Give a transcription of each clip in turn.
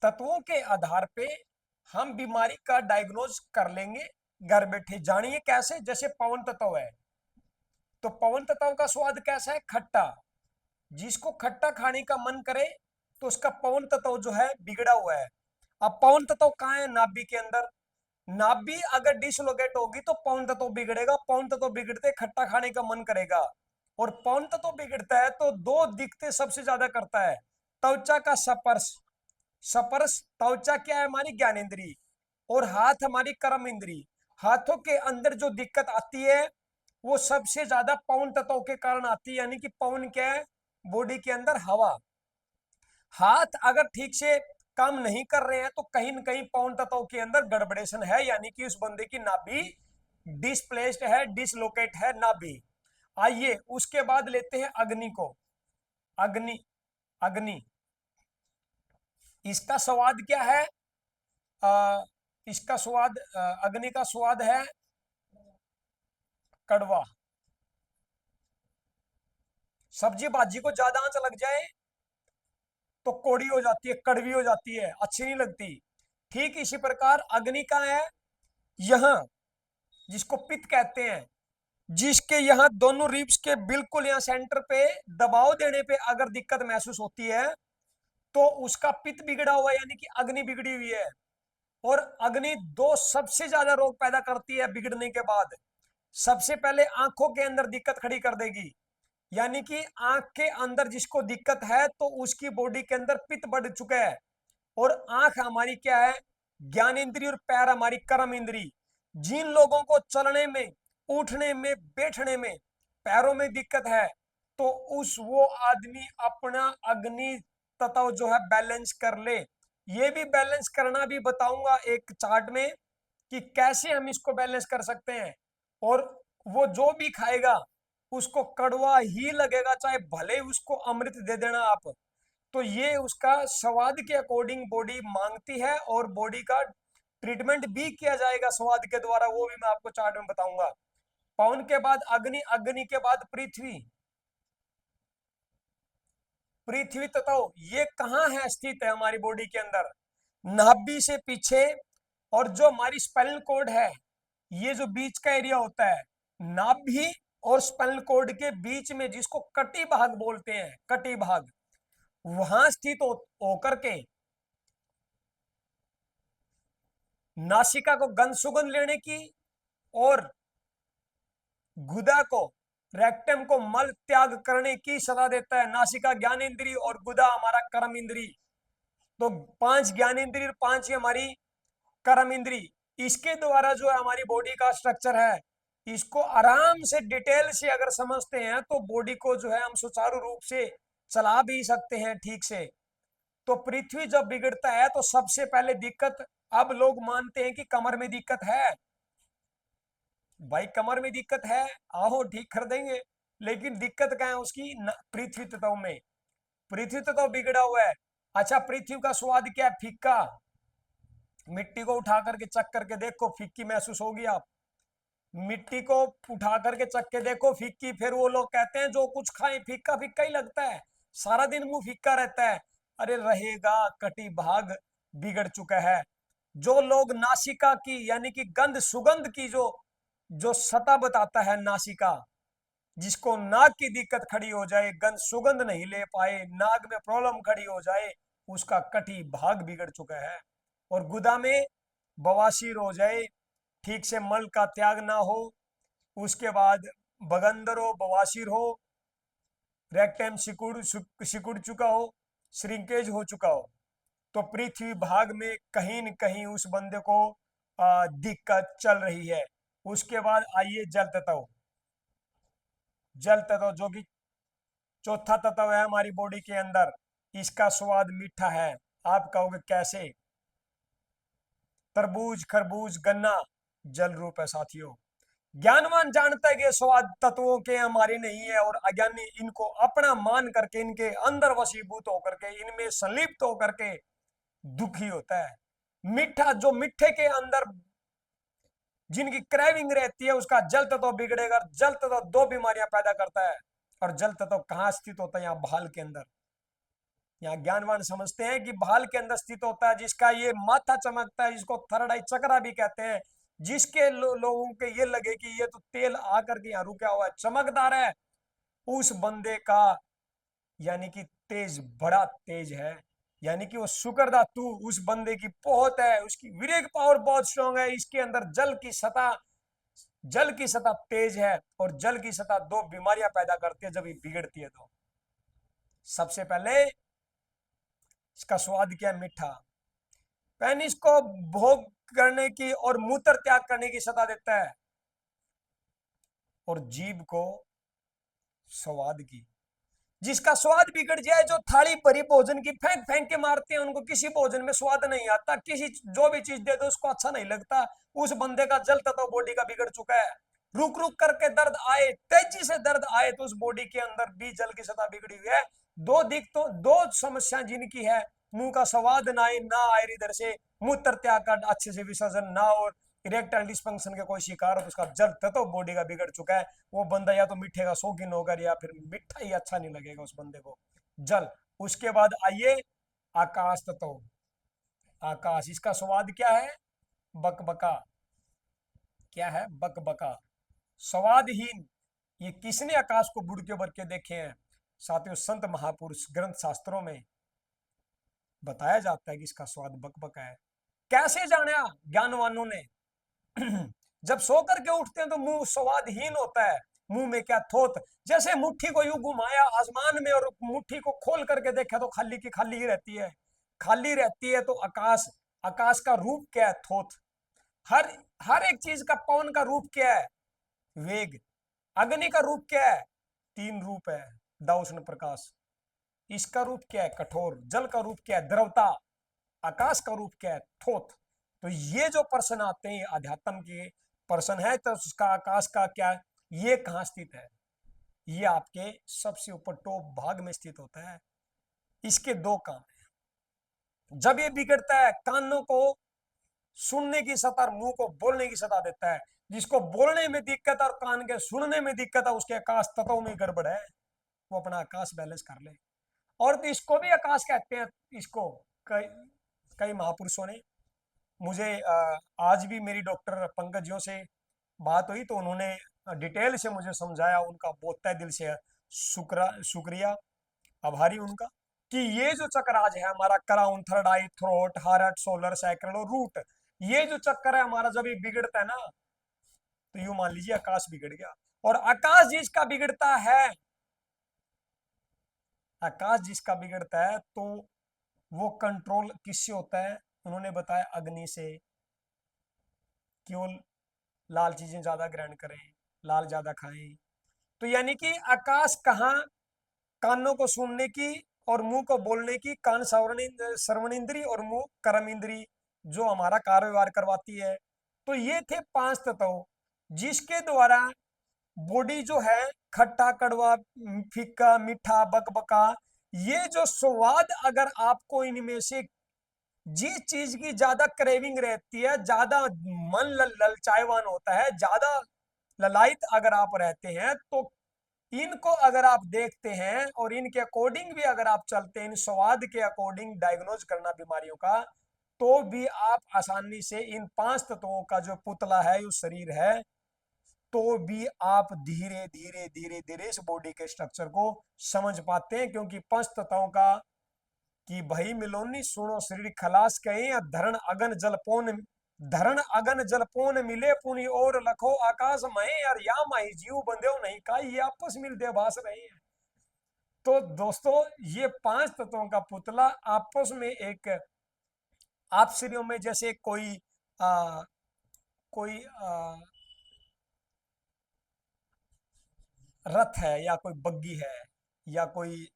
तत्वों के आधार पे हम बीमारी का डायग्नोज कर लेंगे घर बैठे। जानिए कैसे। जैसे पवन तत्व है, तो पवन तत्व का स्वाद कैसा है? खट्टा। जिसको खट्टा खाने का मन करे तो उसका पवन तत्व जो है बिगड़ा हुआ है। अब पवन तत्व कहाँ है? नाभि के अंदर। नाभि अगर डिसलोकेट होगी तो पवन तत्व बिगड़ेगा। पवन तत्व बिगड़ते खट्टा खाने का मन करेगा। और पवन तत्व बिगड़ता है तो दो दिक्कतें सबसे ज्यादा करता है। त्वचा का स्पर्श। स्पर्श त्वचा क्या है? हमारी ज्ञानेंद्री। और हाथ हमारी कर्म इंद्री। हाथों के अंदर जो दिक्कत आती है वो सबसे ज्यादा पवन तत्व के कारण आती है। यानी कि पवन क्या है? बॉडी के अंदर हवा। हाथ अगर ठीक से काम नहीं कर रहे हैं तो कहीं न कहीं पवन तत्व के अंदर गड़बड़ेशन है, यानी कि उस बंदे की नाभि डिसप्लेस्ड है, डिसलोकेट है नाभि। आइए उसके बाद लेते हैं अग्नि को। अग्नि। अग्नि इसका स्वाद क्या है? इसका स्वाद अग्नि का स्वाद है कड़वा। सब्जी भाजी को ज्यादा आंच लग जाए तो कौड़ी हो जाती है, कड़वी हो जाती है, अच्छी नहीं लगती। ठीक इसी प्रकार अग्नि का है यहां, जिसको पित्त कहते हैं, जिसके यहाँ दोनों रिब्स के बिल्कुल यहाँ सेंटर पे दबाव देने पे अगर दिक्कत महसूस होती है तो उसका पित्त बिगड़ा हुआ है, यानी कि अग्नि बिगड़ी हुई है। और अग्नि दो सबसे ज्यादा रोग पैदा करती है बिगड़ने के बाद। सबसे पहले आंखों के अंदर दिक्कत खड़ी कर देगी, यानी कि आंख के अंदर जिसको दिक्कत है तो उसकी बॉडी के अंदर पित्त बढ़ चुका है। और आंख हमारी क्या है? ज्ञान इंद्री। और पैर हमारी कर्म इंद्री। जिन लोगों को चलने में, उठने में, बैठने में पैरों में दिक्कत है तो उस वो आदमी अपना अग्नि तत्व जो है बैलेंस कर ले। ये भी बैलेंस करना भी बताऊंगा एक चार्ट में कि कैसे हम इसको बैलेंस कर सकते हैं। और वो जो भी खाएगा उसको कड़वा ही लगेगा, चाहे भले उसको अमृत दे देना आप। तो ये उसका स्वाद के अकॉर्डिंग बॉडी मांगती है और बॉडी का ट्रीटमेंट भी किया जाएगा स्वाद के द्वारा, वो भी मैं आपको चार्ट में बताऊंगा। पवन के बाद अग्नि, अग्नि के बाद पृथ्वी। पृथ्वी तत्व ये कहाँ है स्थित है हमारी बॉडी के अंदर? नाभि से पीछे। और जो हमारी स्पाइनल कॉर्ड है, ये जो बीच का एरिया होता है नाभि और स्पाइनल कॉर्ड के बीच में, जिसको कटी भाग बोलते हैं, कटी भाग, वहां स्थित होकर के नासिका को गंध सुगंध लेने की और गुदा को, रेक्टम को मल त्याग करने की सलाह देता है। नासिका ज्ञान इंद्री और गुदा हमारा कर्म इंद्री। तो 5 ज्ञान इंद्री और 5 ही हमारी कर्म इंद्री। इसके द्वारा जो है हमारी बॉडी का स्ट्रक्चर है, इसको आराम से डिटेल से अगर समझते हैं तो बॉडी को जो है हम सुचारू रूप से चला भी सकते हैं ठीक से। तो पृथ्वी जब बिगड़ता है तो सबसे पहले दिक्कत, अब लोग मानते हैं कि कमर में दिक्कत है। भाई कमर में दिक्कत है, आओ ठीक कर देंगे। लेकिन दिक्कत क्या है उसकी? पृथ्वी तत्व में। पृथ्वी तत्व बिगड़ा हुआ है। अच्छा, पृथ्वी का स्वाद क्या है? फीका। मिट्टी को उठा करके चख करके देखो, फीकी महसूस होगी आप। मिट्टी को उठा करके चख के देखो, फीकी। फिर वो लोग कहते हैं जो कुछ खाएं फीका फीका ही लगता है, सारा दिन मुंह फीका रहता है। अरे रहेगा, कटी भाग बिगड़ चुका है। जो लोग नासिका की, यानी कि गंध सुगंध की जो जो सतह बताता है नासिका, जिसको नाक की दिक्कत खड़ी हो जाए, गंध सुगंध नहीं ले पाए, नाक में प्रॉब्लम खड़ी हो जाए, उसका कटी भाग बिगड़ चुका है। और गुदा में बवासीर हो जाए, ठीक से मल का त्याग ना हो, उसके बाद बगंदर हो, बवासीर हो, रेक्टम सिकुड़ चुका हो, श्रिंकेज हो चुका हो, तो पृथ्वी भाग में कहीं न कहीं उस बंदे को दिक्कत चल रही है। उसके बाद आइए जल तत्व। जल तत्व जो कि चौथा तत्व है हमारी बॉडी के अंदर। इसका स्वाद मीठा है। आप कहोगे कैसे? तरबूज, खरबूज, गन्ना जल रूप है साथियों। ज्ञानवान जानता है कि स्वाद तत्वों के हमारे नहीं है, और अज्ञानी इनको अपना मान करके, इनके अंदर वशीभूत होकर के, इनमें संलिप्त होकर के दुखी होता है। मीठा, जो मीठे के अंदर जिनकी क्रेविंग रहती है, उसका जल तत्व बिगड़ेगा। जल तत्व दो बीमारियां पैदा करता है। और जल तत्व कहां स्थित होता है? यहाँ भाल के अंदर। यहाँ ज्ञानवान समझते हैं कि भाल के अंदर स्थित होता है, जिसका ये माथा चमकता है, जिसको थर्ड आई चक्रा भी कहते हैं, जिसके लोगों के ये लगे कि ये तो तेल आकर के यहाँ रुका हुआ है, चमकदार है, उस बंदे का यानी कि तेज बड़ा तेज है, यानी कि वो शुक्र धातु उस बंदे की बहुत है, उसकी विवेक पावर बहुत स्ट्रांग है, इसके अंदर जल की सतह तेज है, और जल की सतह दो बीमारियां पैदा करती है जब ये बिगड़ती है। तो सबसे पहले इसका स्वाद क्या है, मीठा। पेनिस को भोग करने की और मूत्र त्याग करने की सत्ता देता है, और जीभ को स्वाद की। जिसका स्वाद बिगड़ जाए, जो थाली भरी भोजन की फेंक फेंक के मारते हैं, उनको किसी भोजन में स्वाद नहीं आता, किसी जो भी चीज दे दो उसको अच्छा नहीं लगता, उस बंदे का जल तत्व बॉडी का बिगड़ चुका है। रुक रुक करके दर्द आए, तेजी से दर्द आए, तो उस बॉडी के अंदर भी जल की सतह बिगड़ी हुई है। दो दिक तो दो समस्या जिनकी है, मुंह का स्वाद ना आए इधर से, मूत्र त्याग का अच्छे से विसर्जन ना, और इरेक्टाइल डिस्फंक्शन के कोई शिकार हो, तो उसका जल तत्व बॉडी का बिगड़ चुका है। वो बंदा या तो मीठे का शौकीन होगा, या फिर मीठा ही अच्छा नहीं लगेगा उस बंदे को, जल। उसके बाद आइए आकाश तत्व। आकाश, इसका स्वाद क्या है, बकबका। क्या है, बकबका, स्वादहीन। ये किसने आकाश को बुड़ के भर के देखे हैं साथियों, संत महापुरुष ग्रंथ शास्त्रों में बताया जाता है कि इसका स्वाद बकबका है। कैसे जाना ज्ञानवानों ने? जब सो करके उठते हैं तो मुंह स्वादहीन होता है, मुंह में क्या थोत, जैसे मुट्ठी को यूं घुमाया आसमान में और मुट्ठी को खोल करके देखा तो खाली की खाली ही रहती है, खाली रहती है। तो आकाश, आकाश का रूप क्या है, थोत। हर हर एक चीज का, पवन का रूप क्या है, वेग। अग्नि का रूप क्या है, तीन रूप है, दाउष्ण प्रकाश। इसका रूप क्या है, कठोर। जल का रूप क्या है, द्रवता। आकाश का रूप क्या है, थोथ। तो ये जो पर्सन आते हैं, अध्यात्म के पर्सन है, तो उसका आकाश का क्या है, ये कहां स्थित है, ये आपके सबसे ऊपर टॉप भाग में स्थित होता है। इसके दो काम है। जब ये बिगड़ता है, कानों को सुनने की सतह, मुंह को बोलने की सतह देता है। जिसको बोलने में दिक्कत और कान के सुनने में दिक्कत है, उसके आकाश तत्वों में गड़बड़ है, वो अपना आकाश बैलेंस कर ले। और तो इसको भी आकाश कहते हैं। इसको कई कई महापुरुषों ने, मुझे आज भी मेरी डॉक्टर पंकज जी से बात हुई, तो उन्होंने डिटेल से मुझे समझाया, उनका बहुत तहे दिल से शुक्रिया, आभारी उनका, कि ये जो चक्राज है हमारा, क्राउन, थर्ड आई, थ्रोट, हार्ट, सोलर, सैक्रल और रूट, ये जो चक्कर है हमारा, जब ये बिगड़ता है ना, तो यूं मान लीजिए आकाश बिगड़ गया। और आकाश जिसका बिगड़ता है, आकाश जिसका बिगड़ता है, तो वो कंट्रोल किससे होता है? उन्होंने बताया अग्नि से। केवल लाल चीजें ज्यादा ग्रहण करें, लाल ज्यादा खाएं। तो यानी कि आकाश कहाँ, कानों को सुनने की और मुंह को बोलने की, कान श्रवण इंद्री और मुंह कर्म इंद्री, जो हमारा कारोबार करवाती है। तो ये थे पांच तत्व, जिसके द्वारा बॉडी जो है, खट्टा, कड़वा, फीका, मीठा, बकबका, ये जो स्वाद, अगर आपको इनमें से जिस चीज की ज्यादा क्रेविंग रहती है, ज्यादा मन ललचाएवान होता है, ज्यादा ललायत अगर आप रहते हैं, तो इनको अगर आप देखते हैं और इनके अकॉर्डिंग भी अगर आप चलते हैं, इन स्वाद के अकॉर्डिंग डायग्नोज करना बीमारियों का, तो भी आप आसानी से इन पांच तत्वों का जो पुतला है, जो शरीर है, तो भी आप धीरे धीरे धीरे धीरे इस बॉडी के स्ट्रक्चर को समझ पाते हैं। क्योंकि पंच तत्वों का कि भई मिलोनी सुनो शरीर खलास कहे, या धरण अगन जलपोन मिले पुनि और लखो आकाश महे, यार या माही जीव बंधे नहीं का, ये आपस मिलते भास रहे हैं। तो दोस्तों, ये पांच तत्वों का पुतला आपस में एक आपसियों में, जैसे आ, कोई रथ है, या कोई बग्गी है, या कोई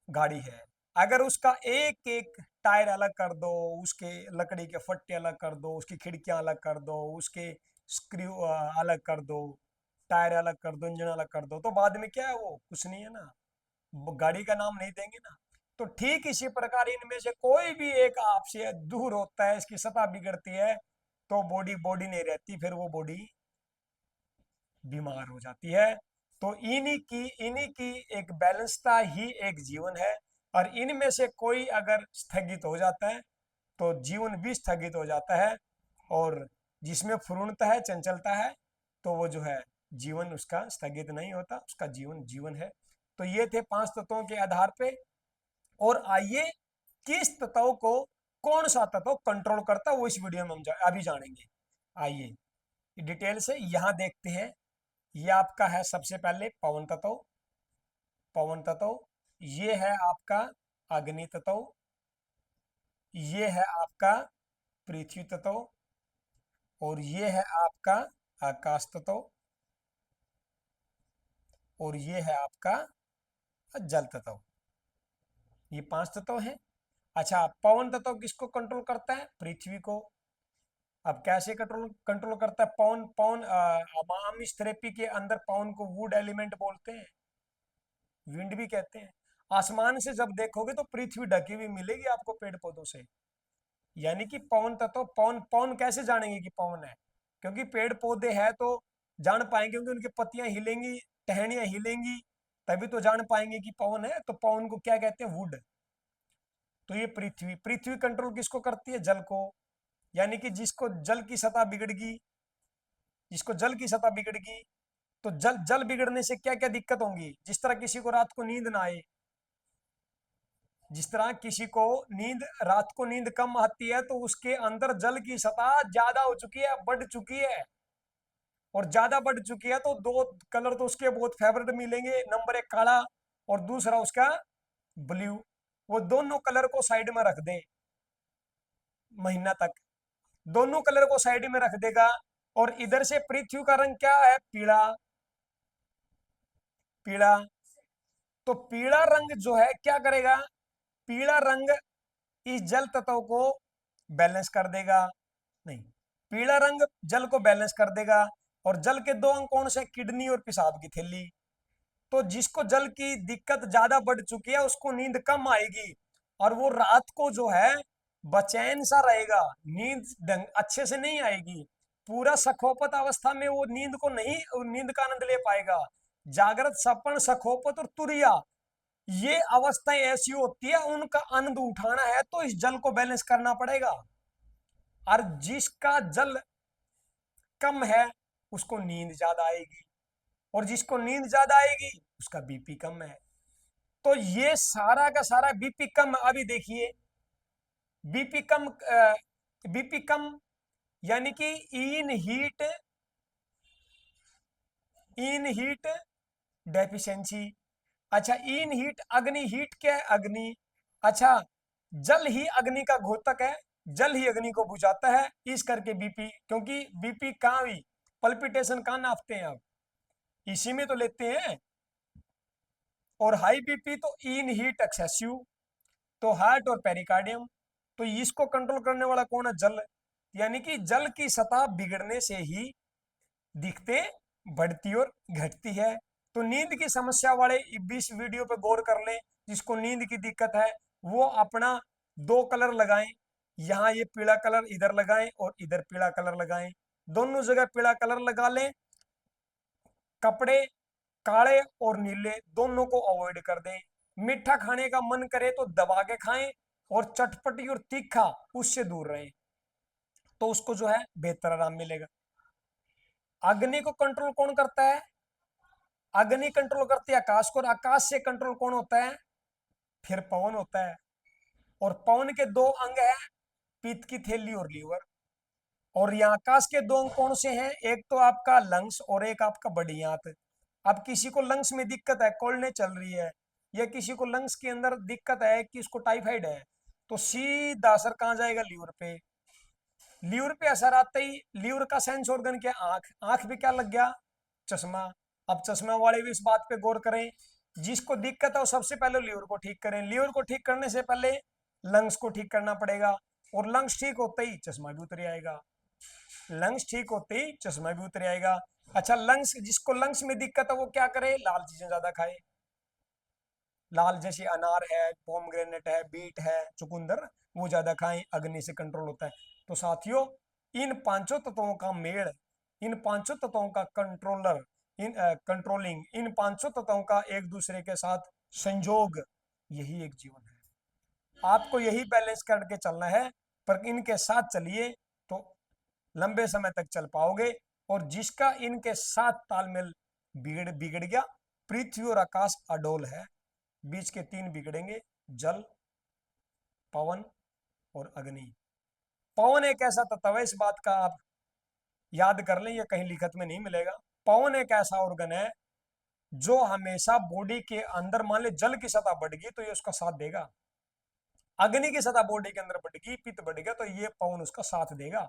गाड़ी है, अगर उसका एक एक टायर अलग कर दो, उसके लकड़ी के फट्टे अलग कर दो, उसकी खिड़कियां अलग कर दो, उसके स्क्रू अलग कर दो, टायर अलग कर दो, इंजन अलग कर दो, तो बाद में क्या है, वो कुछ नहीं है ना, गाड़ी का नाम नहीं देंगे ना। तो ठीक इसी प्रकार इनमें से कोई भी एक आपसे दूर होता है, इसकी सतह बिगड़ती है, तो बॉडी बॉडी नहीं रहती, फिर वो बॉडी बीमार हो जाती है। तो इन्हीं की एक बैलेंसता ही एक जीवन है। और इनमें से कोई अगर स्थगित हो जाता है तो जीवन भी स्थगित हो जाता है। और जिसमें भ्रूणता है, चंचलता है, तो वो जो है जीवन उसका स्थगित नहीं होता, उसका जीवन जीवन है। तो ये थे 5 तत्वों के आधार पे। और आइए किस तत्व को कौन सा तत्व कंट्रोल करता है वो इस वीडियो में हम अभी जानेंगे। आइए डिटेल से यहां देखते हैं। ये आपका है सबसे पहले पवन तत्व। पवन तत्व ये है आपका अग्नि तत्व। ये है आपका पृथ्वी तत्व। और ये है आपका आकाश तत्व। और ये है आपका जल तत्व। ये 5 तत्व हैं। अच्छा, पवन तत्व किसको कंट्रोल करता है? पृथ्वी को। अब कैसे कंट्रोल कंट्रोल करता है पवन? पवन हम इस थेरेपी के अंदर पवन को वुड एलिमेंट बोलते हैं, विंड भी कहते हैं। आसमान से जब देखोगे तो पृथ्वी ढकी हुई मिलेगी आपको पेड़ पौधों से। यानी कि पवन तत्व, पवन पवन कैसे जानेंगे कि पवन है? क्योंकि पेड़ पौधे हैं तो जान पाएंगे, क्योंकि उनकी पत्तियां हिलेंगी, टहनियां हिलेंगी, तभी तो जान पाएंगे कि पवन है। तो पवन को क्या कहते हैं? वुड। तो ये पृथ्वी, पृथ्वी कंट्रोल किसको करती है? जल को। यानी कि जिसको जल की सतह बिगड़ गई, जिसको जल की सतह बिगड़ गई, तो जल जल बिगड़ने से क्या क्या दिक्कत होंगी? जिस तरह किसी को रात को नींद ना आए, जिस तरह किसी को रात को नींद कम आती है, तो उसके अंदर जल की सतह ज्यादा हो चुकी है, बढ़ चुकी है। और ज्यादा बढ़ चुकी है तो दो कलर तो उसके बहुत फेवरेट मिलेंगे। नंबर 1 काला और दूसरा उसका ब्लू। वो दोनों कलर को साइड में रख दें महीना तक, दोनों कलर को साइड में रख देगा। और इधर से पृथ्वी का रंग क्या है? पीला। पीला। तो पीला रंग जो है क्या करेगा? पीला रंग इस जल तत्व को बैलेंस कर देगा। नहीं, पीला रंग जल को बैलेंस कर देगा। और जल के दो अंग कौन से? किडनी और पेशाब की थैली। तो जिसको जल की दिक्कत ज्यादा बढ़ चुकी है उसको नींद कम आएगी, और वो रात को जो है बेचैन सा रहेगा, नींद अच्छे से नहीं आएगी। पूरा सखोपत अवस्था में वो नींद को नहीं, नींद का आनंद ले पाएगा। जागृत, सपन, सखोपत और तुरिया, ये अवस्थाएं ऐसी होती है, उनका आनंद उठाना है तो इस जल को बैलेंस करना पड़ेगा। और जिसका जल कम है उसको नींद ज्यादा आएगी, और जिसको नींद ज्यादा आएगी उसका बीपी कम है। तो ये सारा का सारा बीपी कम। अभी देखिए बीपी कम, बीपी कम यानी कि इन हीट डेफिशिएंसी। अच्छा, इन हीट, अग्नि हीट क्या है? अग्नि। अच्छा, जल ही अग्नि का घोतक है, जल ही अग्नि को बुझाता है। इस करके बीपी, क्योंकि बीपी कहाँ हुई? पल्पिटेशन कहाँ नापते हैं आप? इसी में तो लेते हैं। और हाई बीपी तो इन हीट एक्सेसिव, तो हार्ट और पेरिकार्डियम। तो इसको कंट्रोल करने वाला कौन है? जल। यानी कि जल की सतह बिगड़ने से ही दिखते बढ़ती और घटती है। तो नींद की समस्या वाले इस वीडियो पे गौर कर लें। जिसको नींद की दिक्कत है वो अपना 2 कलर लगाएं। यहाँ ये पीला कलर इधर लगाएं और इधर पीला कलर लगाएं, दोनों जगह पीला कलर लगा लें। कपड़े काले और नीले दोनों को अवॉइड कर दें। मीठा खाने का मन करे तो दबा के खाएं, और चटपटी और तीखा उससे दूर रहें, तो उसको जो है बेहतर आराम मिलेगा। अग्नि को कंट्रोल कौन करता है? अग्नि कंट्रोल करती है आकाश को, और आकाश से कंट्रोल कौन होता है? फिर पवन होता है। और पवन के 2 अंग हैं, पित्त की थैली और लीवर। और यहाँ आकाश के 2 अंग कौन से हैं? एक तो आपका लंग्स और एक आपका बड़ी आंत। अब किसी को लंग्स में दिक्कत है, कोल्ड चल रही है, या किसी को लंग्स के अंदर दिक्कत है कि उसको टाइफाइड है, तो सीधा असर कहाँ जाएगा? लीवर पे। लीवर पे असर आते ही, लीवर का सेंस ऑर्गन क्या? आंख। आंख पे क्या लग गया? चश्मा। अब चश्मा वाले भी इस बात पे गौर करें, जिसको दिक्कत है वो सबसे पहले लीवर को ठीक करें। लीवर को ठीक करने से पहले लंग्स को ठीक करना पड़ेगा, और लंग्स ठीक होते ही चश्मा भी उतर आएगा। लंग्स ठीक होते ही चश्मा भी उतर आएगा। अच्छा, लंग्स, जिसको लंग्स में दिक्कत है वो क्या करे? लाल चीजें ज्यादा खाए। लाल जैसे अनार है, पोमग्रेनेट है, बीट है, चुकंदर, वो ज्यादा खाएं, अग्नि से कंट्रोल होता है। तो साथियों, इन पांचों तत्वों का मेल, इन पांचों तत्वों का कंट्रोलर, इन कंट्रोलिंग, इन पांचों तत्वों का एक दूसरे के साथ संयोग, यही एक जीवन है। आपको यही बैलेंस करके चलना है, पर इनके साथ चलिए तो लंबे समय तक चल पाओगे। और जिसका इनके साथ तालमेल बिगड़ बिगड़ गया, पृथ्वी और आकाश अडोल है, बीच के तीन बिगड़ेंगे, जल, पवन और अग्नि। पवन एक ऐसा तत्व है, इस बात का आप याद कर लें, ये कहीं लिखत में नहीं मिलेगा। पवन एक ऐसा ऑर्गन है जो हमेशा बॉडी के अंदर, मान ले जल की सतह बढ़ गई तो ये उसका साथ देगा, अग्नि की सतह बॉडी के अंदर बढ़ गई, पित्त बढ़ गया तो ये पवन उसका साथ देगा।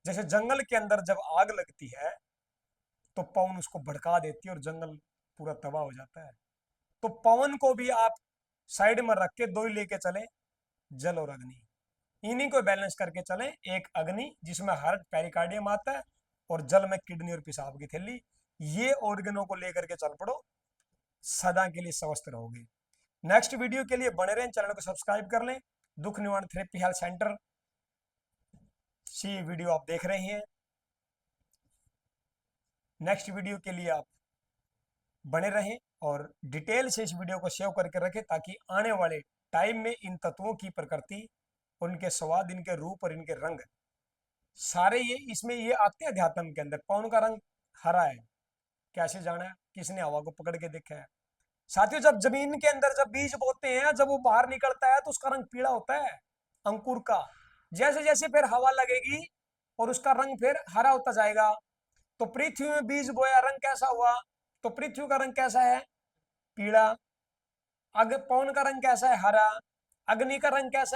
जैसे जंगल के अंदर जब आग लगती है तो पवन उसको भड़का देती है और जंगल पूरा तबाह हो जाता है। तो पवन को भी आप साइड में रख के दो ही लेके चले, जल और अग्नि, इन्हीं को बैलेंस करके चलें। एक अग्नि जिसमें हार्ट पेरिकार्डियम आता है, और जल में किडनी और पेशाब की थैली, ये ऑर्गनों को लेकर के चल पड़ो, सदा के लिए स्वस्थ रहोगे। नेक्स्ट वीडियो के लिए बने रहें, चैनल को सब्सक्राइब कर लें। दुख निवारण थेरेपी हेल्थ सेंटर से वीडियो आप देख रहे हैं। नेक्स्ट वीडियो के लिए आप बने रहें और डिटेल से इस वीडियो को सेव करके रखें, ताकि आने वाले टाइम में इन तत्वों की प्रकृति, उनके स्वाद, इनके रूप और इनके रंग सारे ये इसमें ये आते हैं अध्यात्म के अंदर। पवन का रंग हरा है, कैसे जाना है? किसने हवा को पकड़ के देखा है? साथियों, जब जमीन के अंदर जब बीज बोते हैं, जब वो बाहर निकलता है तो उसका रंग पीला होता है, अंकुर का। जैसे जैसे फिर हवा लगेगी और उसका रंग फिर हरा होता जाएगा। तो पृथ्वी में बीज बोया, रंग कैसा हुआ? तो पृथ्वी का रंग कैसा है? पीला। पवन का रंग कैसा है? हरा। अग्नि का रंग कैसा है?